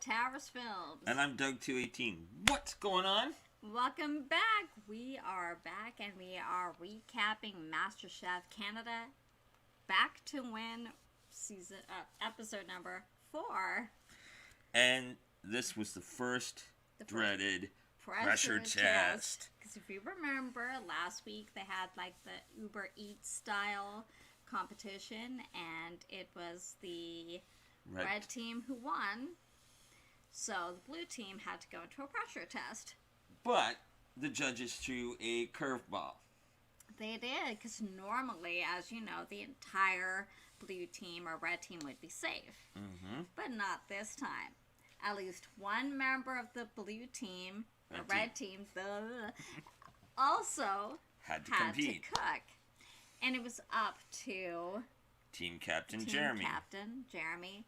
Towers Films. And I'm Doug218. What's going on? Welcome back. We are back and we are recapping Masterchef Canada Back to Win episode number 4. And this was the first dreaded pressure test. Because if you remember, last week they had like the Uber Eats style competition, and it was the red team who won. So the blue team had to go into a pressure test. But the judges threw a curveball. They did, because normally, as you know, the entire blue team or red team would be safe. Mm-hmm. But not this time. At least one member of the blue team, the red team, also had to compete. To cook. And it was up to Team Captain Jeremy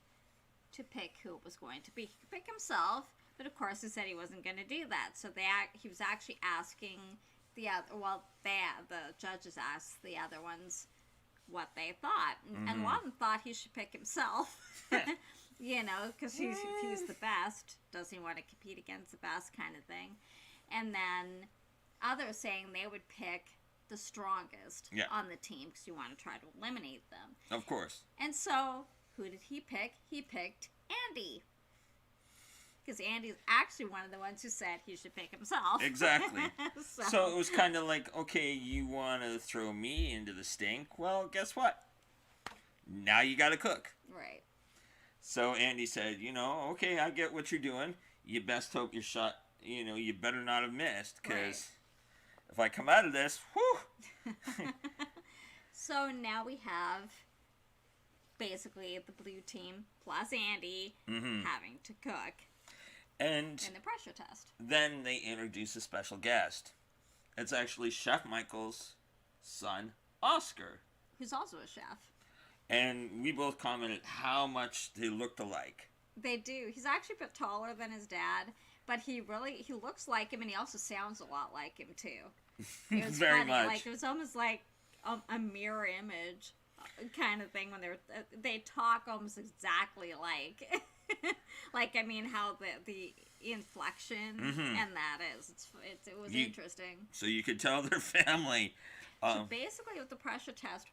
to pick who it was going to be. He could pick himself, but of course he said he wasn't going to do that. So he was actually asking the judges asked the other ones what they thought. Mm-hmm. And one thought he should pick himself. You know, because he's the best. Doesn't he want to compete against the best kind of thing? And then others saying they would pick the strongest on the team because you want to try to eliminate them. Of course. And so, who did he pick? He picked Andy. Because Andy's actually one of the ones who said he should pick himself. Exactly. So it was kind of like, okay, you want to throw me into the stink? Well, guess what? Now you got to cook. Right. So Andy said, okay, I get what you're doing. You best hope your shot, you better not have missed. Because if I come out of this, whew. So now we have basically the blue team plus Andy having to cook. And in the pressure test. Then they introduce a special guest. It's actually Chef Michael's son, Oscar. Who's also a chef. And we both commented how much they looked alike. They do. He's actually a bit taller than his dad, but he looks like him, and he also sounds a lot like him too. It was Very funny. much. Like it was almost like a mirror image kind of thing when they talk almost exactly like. Like, I mean, how the inflection and that is. It was interesting. So you could tell their family. So basically what the pressure test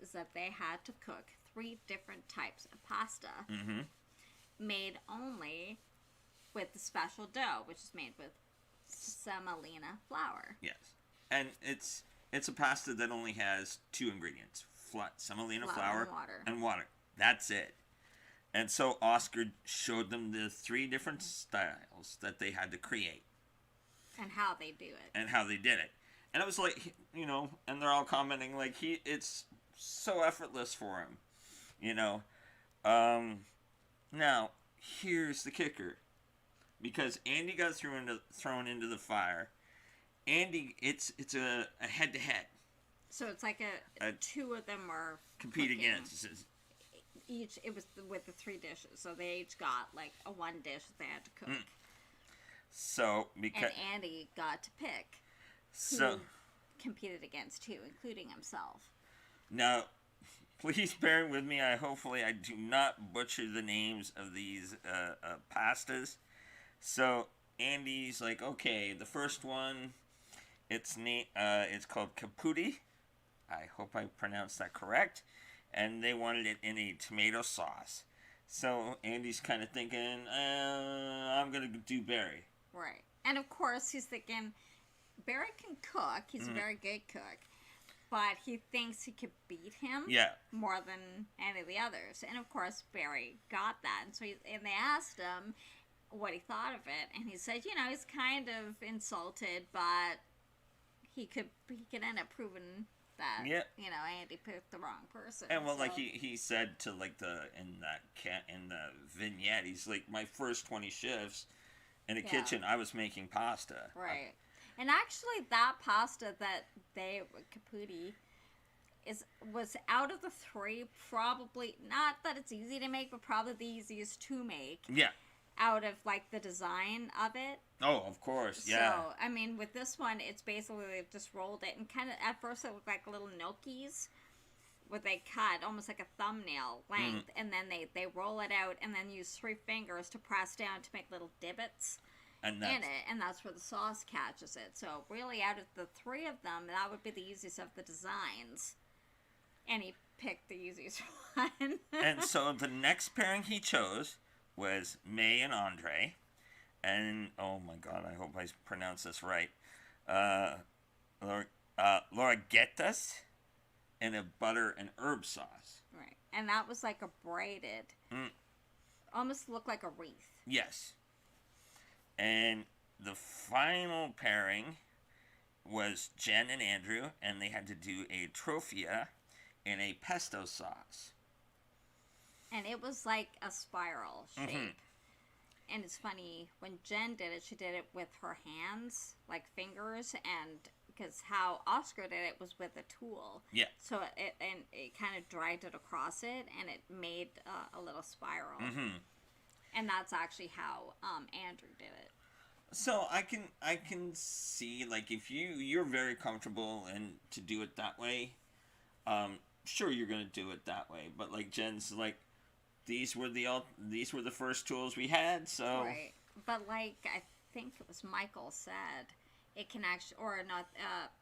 is that they had to cook 3 different types of pasta made only with the special dough, which is made with semolina flour. Yes. And it's a pasta that only has 2 ingredients. Semolina flour and water. That's it. And so Oscar showed them the 3 different styles that they had to create. And how they do it. And how they did it. And it was like, and they're all commenting like it's so effortless for him, Now, here's the kicker. Because Andy got thrown into the fire. Andy, it's a head-to-head. So it's like a 2 of them were compete cooking. Against. It was with the 3 dishes, so they each got like a 1 dish that they had to cook. So because and Andy got to pick who competed against who, including himself. Now, please bear with me. Hopefully I do not butcher the names of these pastas. So Andy's like, okay, the first one, it's called caputi. I hope I pronounced that correct. And they wanted it in a tomato sauce. So Andy's kind of thinking, I'm going to do Barry. Right. And of course, he's thinking, Barry can cook. He's a very good cook. But he thinks he could beat him more than any of the others. And of course, Barry got that. And so they asked him what he thought of it. And he said, he's kind of insulted, but he could end up proving that Andy picked the wrong person. And well, like he said to like in the vignette, he's like, my first 20 shifts in a kitchen, I was making pasta. Right. And actually, that pasta that caputi was out of the 3 probably, not that it's easy to make, but probably the easiest to make. Yeah. Out of like the design of it. Oh, of course, yeah. So, I mean, with this one, it's basically they've just rolled it, and kind of, at first it looked like little gnocchis, what they cut, almost like a thumbnail length, and then they roll it out and then use 3 fingers to press down to make little divots in it, and that's where the sauce catches it. So really, out of the 3 of them, that would be the easiest of the designs. And he picked the easiest one. And so the next pairing he chose was May and Andre. And, oh my god, I hope I pronounce this right. Laura Getas and a butter and herb sauce. Right. And that was like a braided, almost looked like a wreath. Yes. And the final pairing was Jen and Andrew, and they had to do a trophia in a pesto sauce. And it was like a spiral shape. And it's funny, when Jen did it, she did it with her hands, like fingers, and because how Oscar did it was with a tool. Yeah. So it kind of dragged it across it, and it made a little spiral. And that's actually how Andrew did it. So I can see, like, if you're very comfortable and to do it that way, sure, you're gonna do it that way. But like Jen's like, these were the first tools we had, so right. But like I think it was Michael said, it can actually, or not,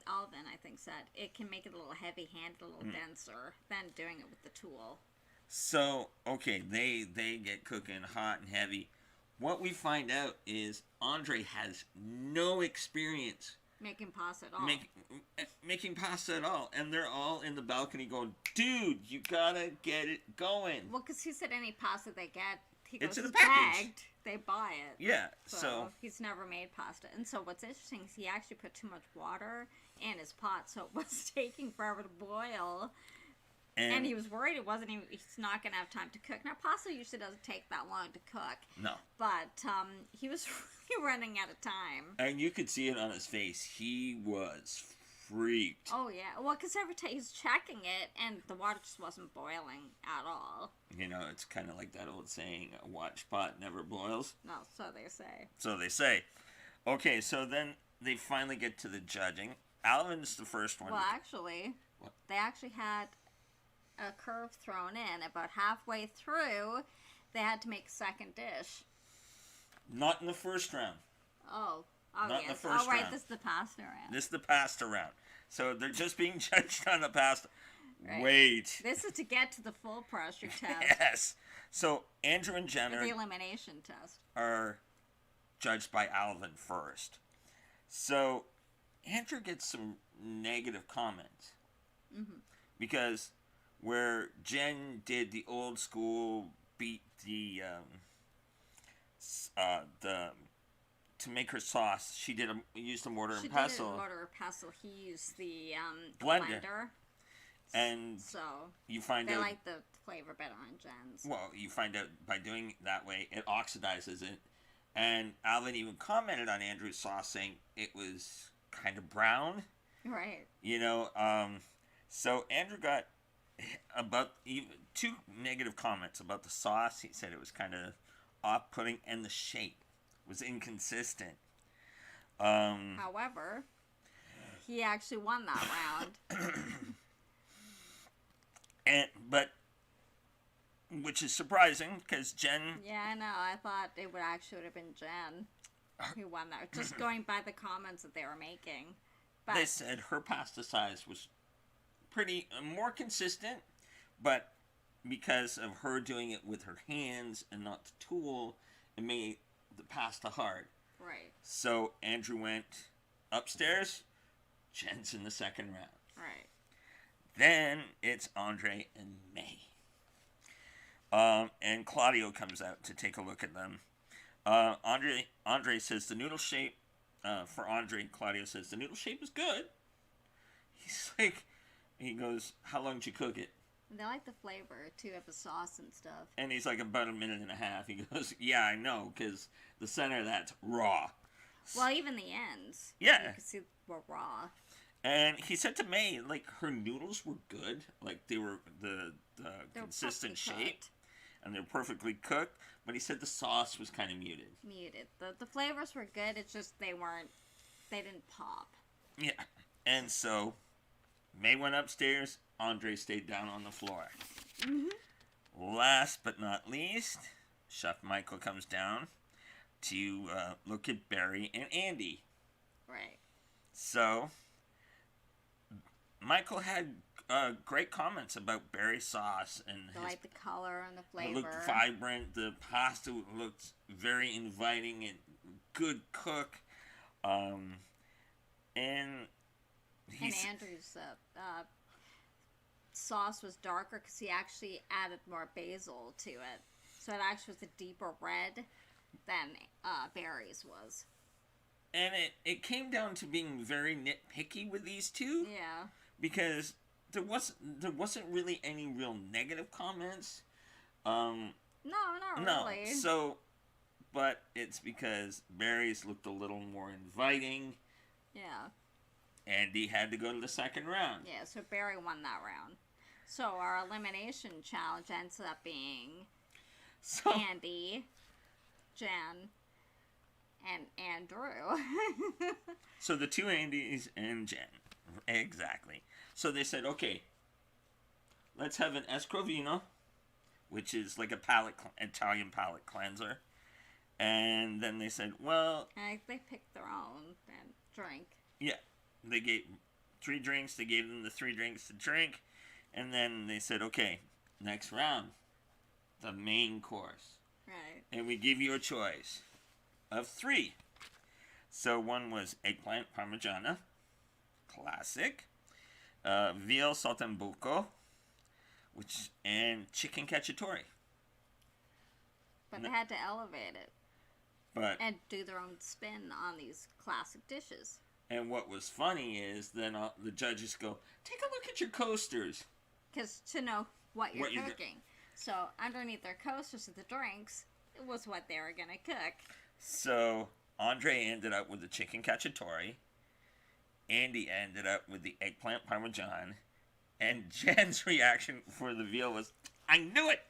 Alvin I think said it can make it a little heavy-handed, a little denser than doing it with the tool. So okay, they get cooking hot and heavy. What we find out is Andre has no experience making pasta at all. Making pasta at all. And they're all in the balcony going, dude, you gotta get it going. Well, because he said any pasta they get, he goes, it's in the it's package. Bagged, they buy it. Yeah, so he's never made pasta. And so what's interesting is he actually put too much water in his pot, so it was taking forever to boil. And he was worried he's not going to have time to cook. Now, pasta usually doesn't take that long to cook. No. But he was really running out of time. And you could see it on his face. He was freaked. Oh, yeah. Well, because every time he's checking it, and the water just wasn't boiling at all. You know, it's kind of like that old saying, a watch pot never boils. No, so they say. So they say. Okay, so then they finally get to the judging. Alvin's the first one. Well, actually, they actually had a curve thrown in. About halfway through, they had to make a second dish. Not in the first round. Oh, Not yes. in the first right, round. this is the pasta round. This is the pasta round. So they're just being judged on the pasta. Right. Wait. This is to get to the full pressure test. Yes. So Andrew and Jen the elimination test are judged by Alvin first. So Andrew gets some negative comments. Because where Jen did the old school beat the to make her sauce, she used a mortar and pestle. She did a mortar and pestle. He used the blender. And so you find they out like the flavor better on Jen's. Well, you find out by doing it that way, it oxidizes it. And Alvin even commented on Andrew's sauce, saying it was kind of brown. Right. You know, so Andrew got about 2 negative comments about the sauce. He said it was kind of off-putting, and the shape was inconsistent. However, he actually won that round. But which is surprising, because Jen... Yeah, I know. I thought it would have been Jen who won that. Just going by the comments that they were making. But they said her pasta size was pretty more consistent, but because of her doing it with her hands and not the tool, it made the pasta hard. Right. So Andrew went upstairs. Jen's in the second round. Right. Then it's Andre and May. And Claudio comes out to take a look at them. Andre says the noodle shape, for Andre, Claudio says the noodle shape is good. He's like, he goes, how long did you cook it? They like the flavor, too, of the sauce and stuff. And he's like, about 1.5 minutes. He goes, yeah, I know, because the center of that's raw. Well, even the ends. Yeah. You can see were raw. And he said to May, like, her noodles were good. Like, they were the consistent shape. And they're perfectly cooked. But he said the sauce was kind of muted. The flavors were good. It's just they didn't pop. Yeah. And so May went upstairs. Andre stayed down on the floor. Mm-hmm. Last but not least, Chef Michael comes down to look at Barry and Andy. Right. So, Michael had great comments about Barry's sauce and I like the color and the flavor. it looked vibrant. The pasta looked very inviting and good cook. And Andrew's sauce was darker because he actually added more basil to it, so it actually was a deeper red than Barry's was. And it came down to being very nitpicky with these two. Yeah. Because there wasn't really any real negative comments. No, not really. So, but it's because Barry's looked a little more inviting. Yeah. Andy had to go to the second round. Yeah, so Barry won that round. So our elimination challenge ends up being Andy, Jen, and Andrew. So the two Andys and Jen. Exactly. So they said, okay, let's have an escrovino, which is like a Italian palate cleanser. And then they said, well... They picked their own and drink. Yeah. They gave 3 drinks. They gave them the 3 drinks to drink. And then they said, okay, next round, the main course. Right. And we give you a choice of 3. So one was eggplant parmigiana, classic, veal saltimbocco, and chicken cacciatore. But they had to elevate it. And do their own spin on these classic dishes. And what was funny is then the judges go, take a look at your coasters. Because to know what you're cooking. So underneath their coasters of the drinks, it was what they were going to cook. So Andre ended up with the chicken cacciatore. Andy ended up with the eggplant parmesan. And Jen's reaction for the veal was, I knew it!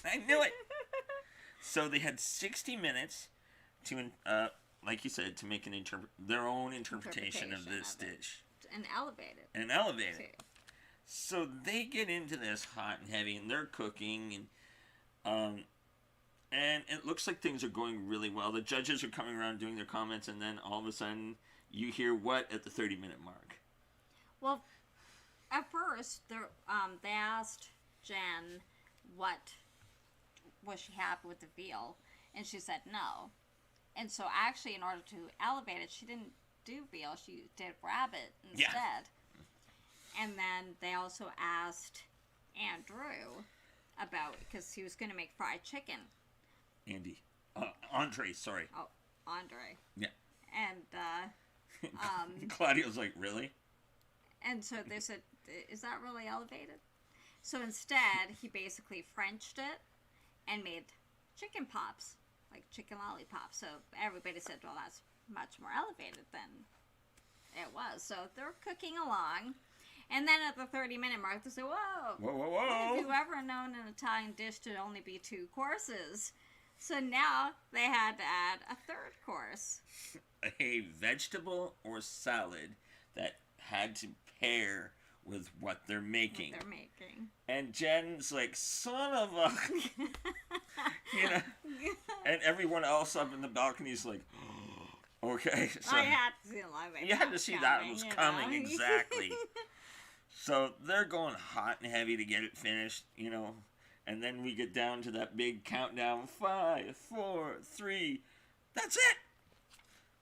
I knew it! So they had 60 minutes to, like you said, to make their own interpretation of this dish. And elevate it. So they get into this hot and heavy, and they're cooking, and it looks like things are going really well. The judges are coming around doing their comments, and then all of a sudden, you hear what at the 30-minute mark? Well, at first, they asked Jen was she happy with the veal, and she said no. And so actually, in order to elevate it, she didn't do veal, she did rabbit instead. Yeah. And then they also asked Andrew about, because he was going to make fried chicken. Andre, sorry. Oh, Andre. Yeah. And Claudio's like, really? And so they said, is that really elevated? So instead, he basically Frenched it and made chicken pops, like chicken lollipops. So everybody said, well, that's much more elevated than it was. So they're cooking along. And then at the 30-minute mark, they say, whoa. Have you ever known an Italian dish to only be 2 courses? So now they had to add a 3rd course. A vegetable or salad that had to pair with what they're making. And Jen's like, son of a... And everyone else up in the balcony is like, okay. So I had to see it. You had to see that was coming, exactly. So they're going hot and heavy to get it finished, and then we get down to that big countdown, 5, 4, 3, that's it!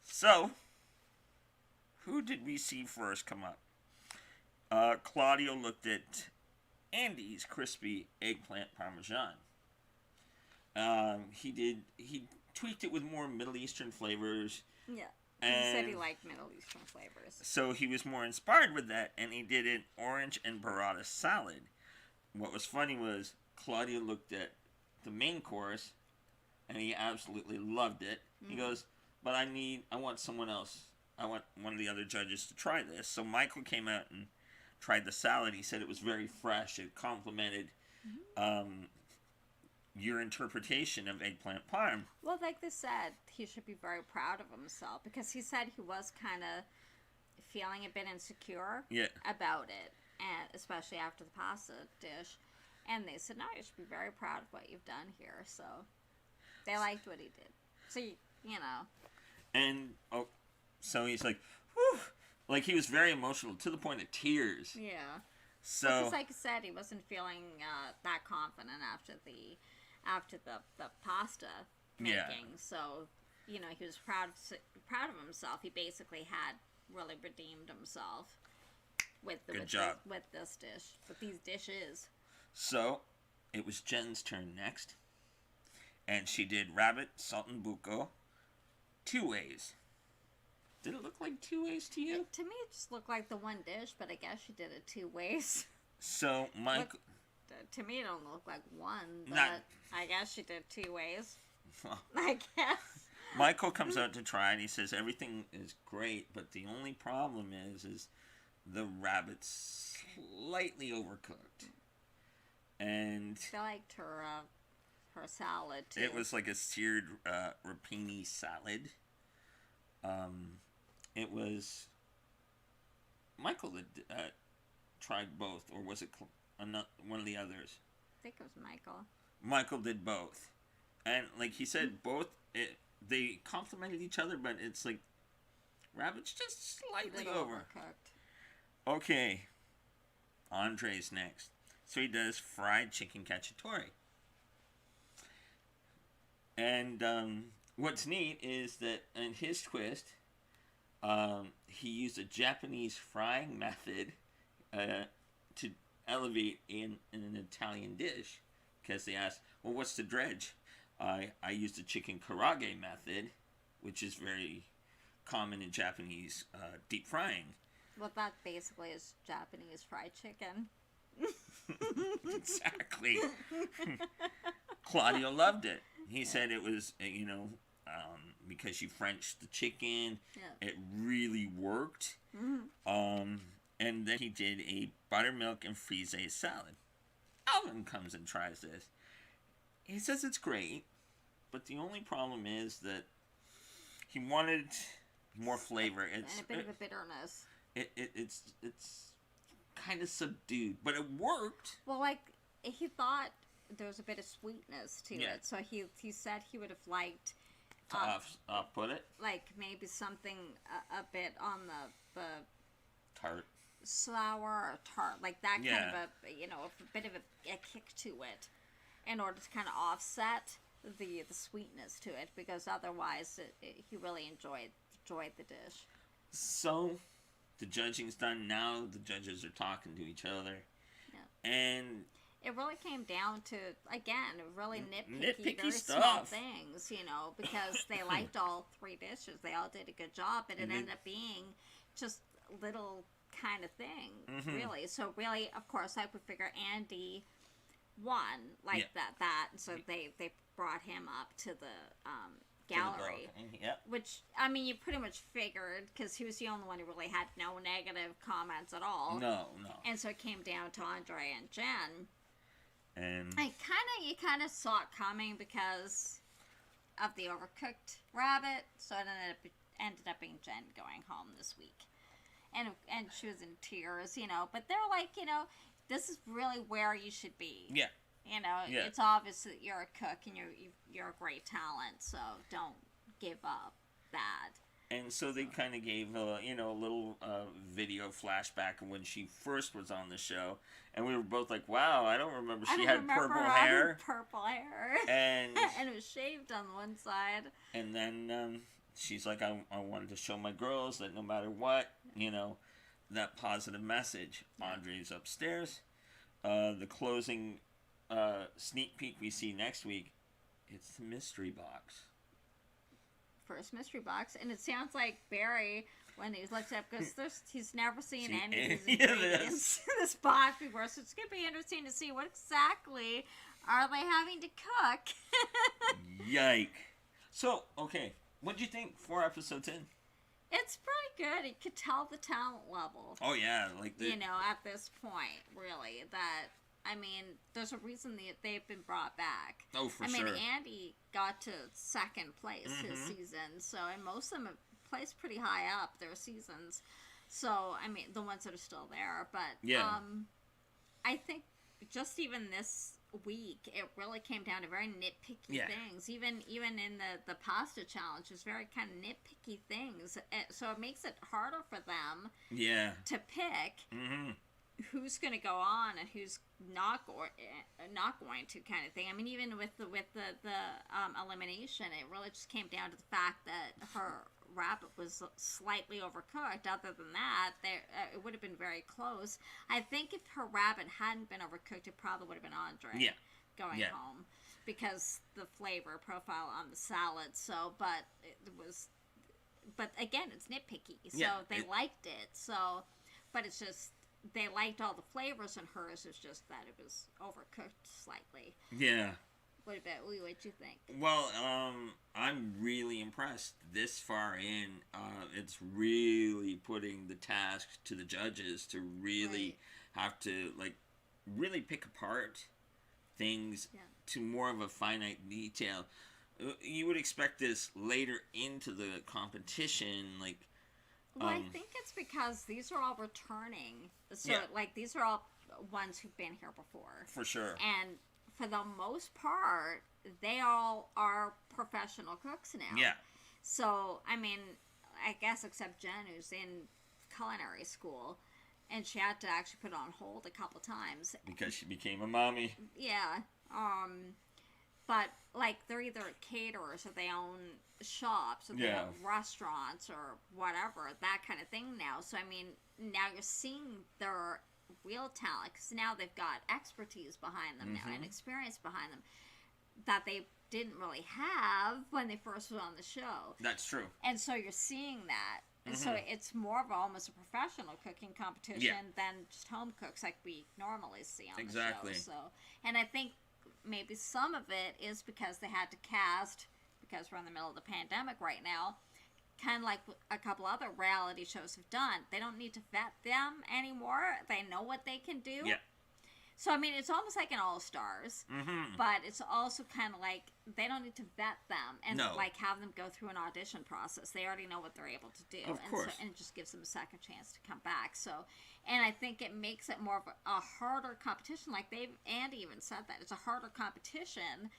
So, who did we see first come up? Claudio looked at Andy's crispy eggplant parmesan. He tweaked it with more Middle Eastern flavors. Yeah. He said he liked Middle Eastern flavors. So he was more inspired with that, and he did an orange and burrata salad. What was funny was Claudio looked at the main course, and he absolutely loved it. Mm-hmm. He goes, but I want someone else. I want one of the other judges to try this. So Michael came out and tried the salad. He said it was very fresh. It complemented your interpretation of eggplant parm. Well, like they said, he should be very proud of himself, because he said he was kind of feeling a bit insecure Yeah. about it, and especially after the pasta dish. And they said, no, you should be very proud of what you've done here. So they liked what he did. So, you know. And, so he's like, whew. Like, he was very emotional to the point of tears. Yeah. So. Because, like I said, he wasn't feeling that confident after the pasta making. Yeah. So, you know, he was proud of himself. He basically had really redeemed himself with Good job. job. With this dish, with these dishes. So, it was Jen's turn next. And she did rabbit saltimbocco 2 ways. Did it look like 2 ways to you? To me, it just looked like the one dish, but I guess she did it 2 ways. So, Michael... To me, it don't look like one, but Not... I guess she did 2 ways. I guess. Michael comes out to try, and he says everything is great, but the only problem is the rabbit's slightly overcooked. And... I liked her salad, too. It was like a seared rapini salad. It was... Michael that tried both, or was it one of the others? I think it was Michael. Michael did both. And like he said, both, they complemented each other, but it's like, rabbit's just slightly overcooked. Okay. Andre's next. So he does fried chicken cacciatore. And what's neat is that in his twist, he used a Japanese frying method to elevate in an Italian dish. Because they asked, well, what's the dredge? I used the chicken karage method, which is very common in Japanese deep frying. Well, that basically is Japanese fried chicken. Exactly. Claudio loved it. He said it was, because you Frenched the chicken, it really worked. Mm-hmm. And then he did a buttermilk and frise salad. Alvin comes and tries this. He says it's great, but the only problem is that he wanted more flavor. It's and a bit of a bitterness. It's kind of subdued, but it worked. Well, like, he thought there was a bit of sweetness to it, so he said he would have liked to off-put it, like maybe something a bit on the tart, sour or tart, like that kind of a bit of a kick to it, in order to kind of offset the sweetness to it, because otherwise he really enjoyed the dish. So the judging's done now. The judges are talking to each other, and it really came down to, again, really nitpicky very stuff. Small things, because they liked all 3 dishes. They all did a good job, but it ended up being just little kind of thing, really. So really, of course, I would figure Andy won that. So they brought him up to the gallery, which, I mean, you pretty much figured, because he was the only one who really had no negative comments at all. No. And so it came down to Andre and Jen. And you kind of saw it coming because of the overcooked rabbit, so it ended up being Jen going home this week. And she was in tears, but they're like, this is really where you should be. Yeah. It's obvious that you're a cook and you're a great talent, so don't give up that. And so they kind of gave a little video flashback of when she first was on the show, and we were both like, "Wow, I don't remember she had purple hair." Purple hair, and and it was shaved on one side. And then she's like, "I wanted to show my girls that no matter what, that positive message." Andre's upstairs. The closing sneak peek we see next week. It's the mystery box. First mystery box, and it sounds like Barry when he looks up, because he's never seen any of these ingredients in this box before, so it's gonna be interesting to see what exactly are they having to cook. Yike! So, okay, what do you think? 4 episodes in, it's pretty good. You could tell the talent level. Oh yeah, like at this point, really, that. I mean, there's a reason they've been brought back. Oh, for sure. sure. I mean, Andy got to 2nd place his season, and most of them have placed pretty high up their seasons. So, I mean, the ones that are still there. But, Yeah. I think just even this week, it really came down to very nitpicky things. Even in the pasta challenge, it's very kind of nitpicky things. So it makes it harder for them to pick who's going to go on and who's not going to, kind of thing. I mean, even with the elimination, it really just came down to the fact that her rabbit was slightly overcooked. Other than that, it would have been very close. I think if her rabbit hadn't been overcooked, it probably would have been Andre going home, because the flavor profile on the salad. So, but again, it's nitpicky. So they liked it. So, but it's just, they liked all the flavors, and hers is just that it was overcooked slightly. Yeah. What about you? What you think? Well, I'm really impressed. This far in, it's really putting the task to the judges to really have to, like, really pick apart things to more of a finite detail. You would expect this later into the competition, like. Well, I think it's because these are all returning. So, like, these are all ones who've been here before. For sure. And for the most part, they all are professional cooks now. Yeah. So, I mean, I guess except Jen, who's in culinary school, and she had to actually put it on hold a couple times. Because she became a mommy. Yeah. But, like, they're either caterers, or they own shops, or they own restaurants, or whatever, that kind of thing now. So, I mean, now you're seeing their real talent, because now they've got expertise behind them now, and experience behind them that they didn't really have when they first were on the show. That's true. And so you're seeing that. And so it's more of almost a professional cooking competition than just home cooks like we normally see on the show. So, and I think maybe some of it is because they had to cast, because we're in the middle of the pandemic right now, kind of like a couple other reality shows have done. They don't need to vet them anymore. They know what they can do. Yeah. So, I mean, it's almost like an All-Stars, but it's also kind of like they don't need to vet them and like have them go through an audition process. They already know what they're able to do. Of course. And it just gives them a second chance to come back. So, and I think it makes it more of a harder competition. Like Andy even said that. It's a harder competition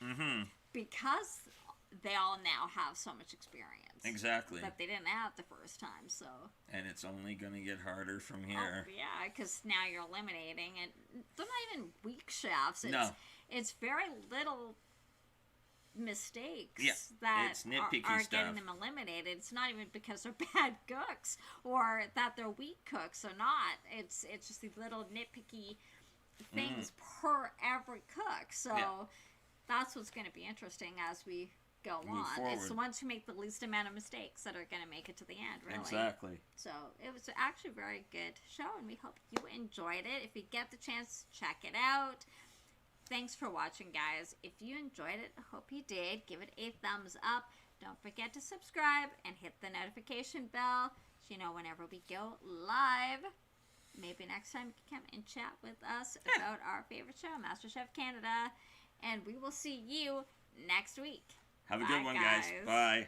because they all now have so much experience. Exactly. That they didn't have the first time, so. And it's only going to get harder from here. Oh, yeah, because now you're eliminating, and they're not even weak chefs. It's very little mistakes that it's nitpicky are stuff. getting them eliminated. It's not even because they're bad cooks or that they're weak cooks or not. It's just these little nitpicky things per every cook. So that's what's going to be interesting as we go on. Forward. It's the ones who make the least amount of mistakes that are going to make it to the end, really. Exactly. So it was actually a very good show, and we hope you enjoyed it. If you get the chance, check it out. Thanks for watching, guys. If you enjoyed it, I hope you did. Give it a thumbs up. Don't forget to subscribe and hit the notification bell so you know whenever we go live. Maybe next time you can come and chat with us about our favorite show, Masterchef Canada. And we will see you next week. Have a good one, guys. Bye.